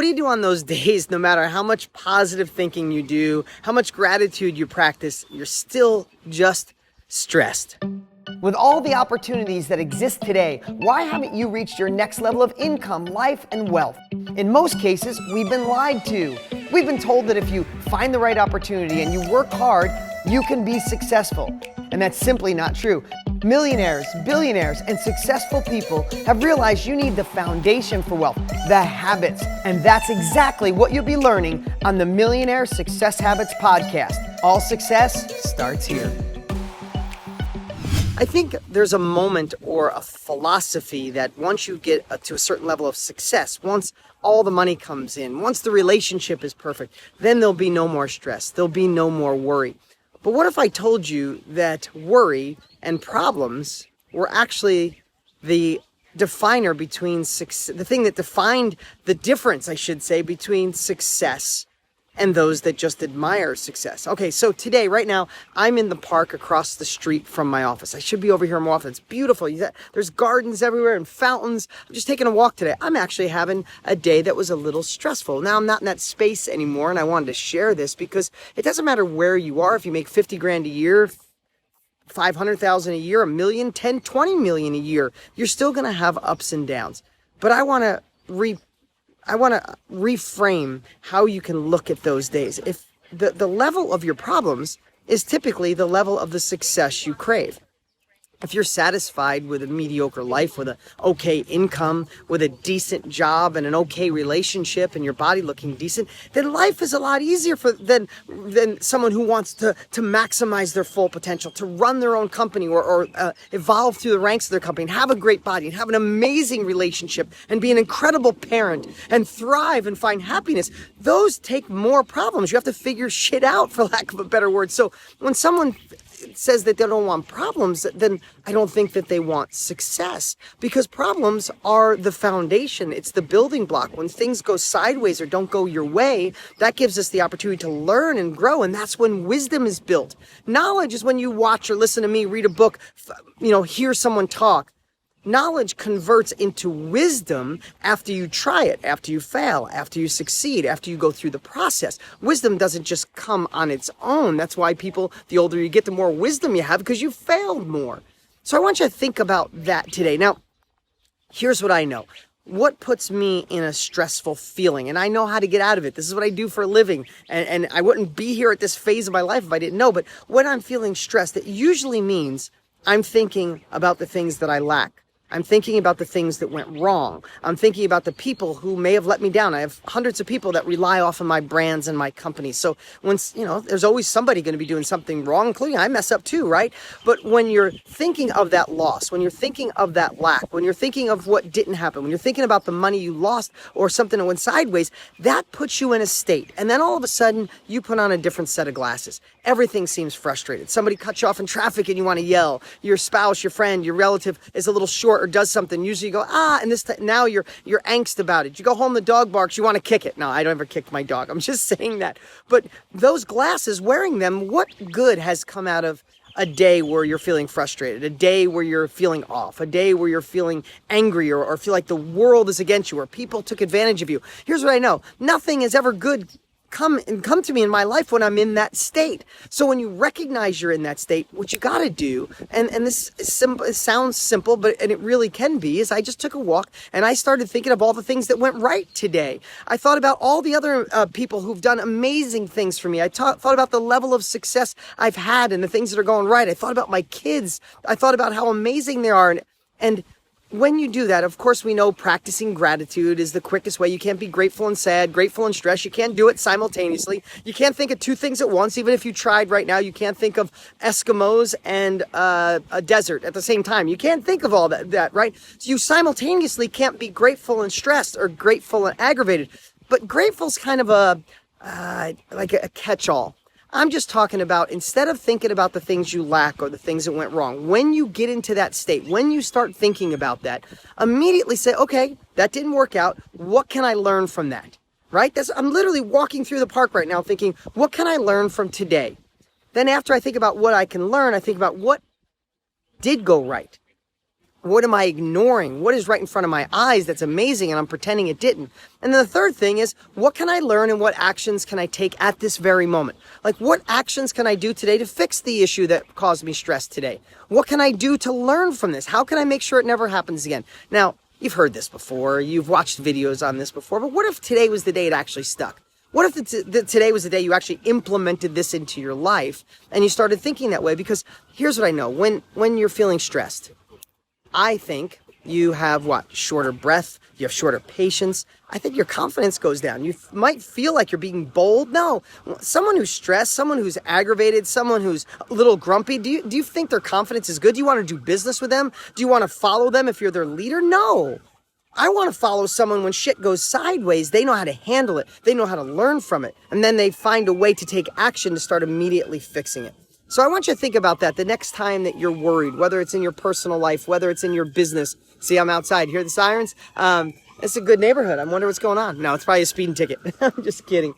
do you do on those days, no matter how much positive thinking you do, how much gratitude you practice, you're still just stressed? With all the opportunities that exist today, why haven't you reached your next level of income, life, and wealth? In most cases, we've been lied to. We've been told that if you find the right opportunity and you work hard, you can be successful. And that's simply not true. Millionaires, billionaires, and successful people have realized you need the foundation for wealth, the habits. And that's exactly what you'll be learning on the Millionaire Success Habits podcast. All success starts here. I think there's a moment or a philosophy that once you get to a certain level of success, once all the money comes in, once the relationship is perfect, then there'll be no more stress. There'll be no more worry. But what if I told you that worry and problems were actually the definer between success, the thing that defined the difference, I should say, between success and those that just admire success? Okay, so today, right now, I'm in the park across the street from my office. I should be over here more often. It's beautiful. There's gardens everywhere and fountains. I'm just taking a walk today. I'm actually having a day that was a little stressful. Now I'm not in that space anymore, and I wanted to share this because it doesn't matter where you are. If you make 50 grand a year, 500,000 a year, a million, 10, 20 million a year, you're still going to have ups and downs. But I want to reframe how you can look at those days. If the level of your problems is typically the level of the success you crave. If you're satisfied with a mediocre life, with an okay income, with a decent job and an okay relationship and your body looking decent, then life is a lot easier than someone who wants to maximize their full potential, to run their own company or evolve through the ranks of their company and have a great body and have an amazing relationship and be an incredible parent and thrive and find happiness. Those take more problems. You have to figure shit out, for lack of a better word. So when someone says that they don't want problems, then I don't think that they want success, because problems are the foundation. It's the building block. When things go sideways or don't go your way, that gives us the opportunity to learn and grow, and that's when wisdom is built. Knowledge is when you watch or listen to me, read a book, hear someone talk. Knowledge converts into wisdom after you try it, after you fail, after you succeed, after you go through the process. Wisdom doesn't just come on its own. That's why people, the older you get, the more wisdom you have, because you failed more. So I want you to think about that today. Now, here's what I know. What puts me in a stressful feeling? And I know how to get out of it. This is what I do for a living. And I wouldn't be here at this phase of my life if I didn't know. But when I'm feeling stressed, it usually means I'm thinking about the things that I lack. I'm thinking about the things that went wrong. I'm thinking about the people who may have let me down. I have hundreds of people that rely off of my brands and my company. So there's always somebody going to be doing something wrong, including I mess up too, right? But when you're thinking of that loss, when you're thinking of that lack, when you're thinking of what didn't happen, when you're thinking about the money you lost or something that went sideways, that puts you in a state. And then all of a sudden, you put on a different set of glasses. Everything seems frustrated. Somebody cuts you off in traffic and you want to yell. Your spouse, your friend, your relative is a little short or does something. Usually you go, and now you're angst about it. You go home, the dog barks, you want to kick it. No, I don't ever kick my dog. I'm just saying that. But those glasses, wearing them, what good has come out of a day where you're feeling frustrated, a day where you're feeling off, a day where you're feeling angry or feel like the world is against you or people took advantage of you? Here's what I know. Nothing is ever good come to me in my life when I'm in that state. So when you recognize you're in that state, what you got to do, and this is simple, it sounds simple, but it really can be, is I just took a walk and I started thinking of all the things that went right today. I thought about all the other people who've done amazing things for me. I thought about the level of success I've had and the things that are going right. I thought about my kids. I thought about how amazing they are. And when you do that, of course, we know practicing gratitude is the quickest way. You can't be grateful and sad, grateful and stressed. You can't do it simultaneously. You can't think of two things at once. Even if you tried right now, you can't think of Eskimos and a desert at the same time. You can't think of all that, right? So you simultaneously can't be grateful and stressed or grateful and aggravated. But grateful's kind of like a catch-all. I'm just talking about, instead of thinking about the things you lack or the things that went wrong, when you get into that state, when you start thinking about that, immediately say, okay, that didn't work out. What can I learn from that? Right? I'm literally walking through the park right now thinking, what can I learn from today? Then after I think about what I can learn, I think about what did go right. What am I ignoring? What is right in front of my eyes that's amazing and I'm pretending it didn't? And then the third thing is, what can I learn and what actions can I take at this very moment? Like, what actions can I do today to fix the issue that caused me stress today? What can I do to learn from this? How can I make sure it never happens again? Now, you've heard this before, you've watched videos on this before, but what if today was the day it actually stuck? What if today was the day you actually implemented this into your life and you started thinking that way? Because here's what I know, when you're feeling stressed, I think you have shorter breath, you have shorter patience. I think your confidence goes down. You might feel like you're being bold. No, someone who's stressed, someone who's aggravated, someone who's a little grumpy, do you think their confidence is good? Do you want to do business with them? Do you want to follow them if you're their leader? No. I want to follow someone when shit goes sideways. They know how to handle it. They know how to learn from it. And then they find a way to take action to start immediately fixing it. So I want you to think about that the next time that you're worried, whether it's in your personal life, whether it's in your business. See, I'm outside. Hear the sirens? It's a good neighborhood. I wonder what's going on. No, it's probably a speeding ticket. I'm just kidding.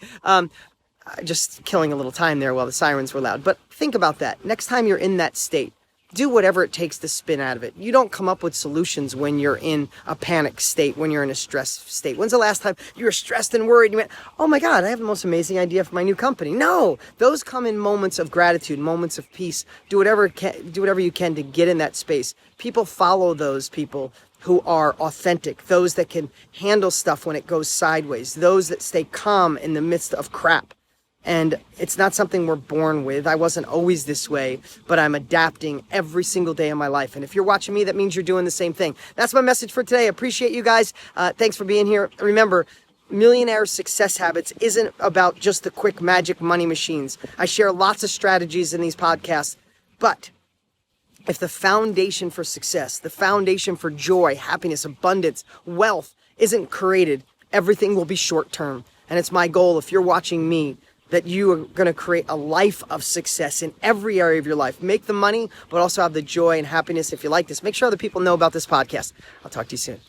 Just killing a little time there while the sirens were loud. But think about that. Next time you're in that state, do whatever it takes to spin out of it. You don't come up with solutions when you're in a panic state, when you're in a stress state. When's the last time you were stressed and worried and you went, oh my God, I have the most amazing idea for my new company? No, those come in moments of gratitude, moments of peace. Do whatever you can to get in that space. People follow those people who are authentic, those that can handle stuff when it goes sideways, those that stay calm in the midst of crap. And it's not something we're born with. I wasn't always this way, but I'm adapting every single day of my life. And if you're watching me, that means you're doing the same thing. That's my message for today. I appreciate you guys. Thanks for being here. Remember, Millionaire Success Habits isn't about just the quick magic money machines. I share lots of strategies in these podcasts, but if the foundation for success, the foundation for joy, happiness, abundance, wealth isn't created, everything will be short term. And it's my goal, if you're watching me, that you are going to create a life of success in every area of your life. Make the money, but also have the joy and happiness. If you like this, make sure other people know about this podcast. I'll talk to you soon.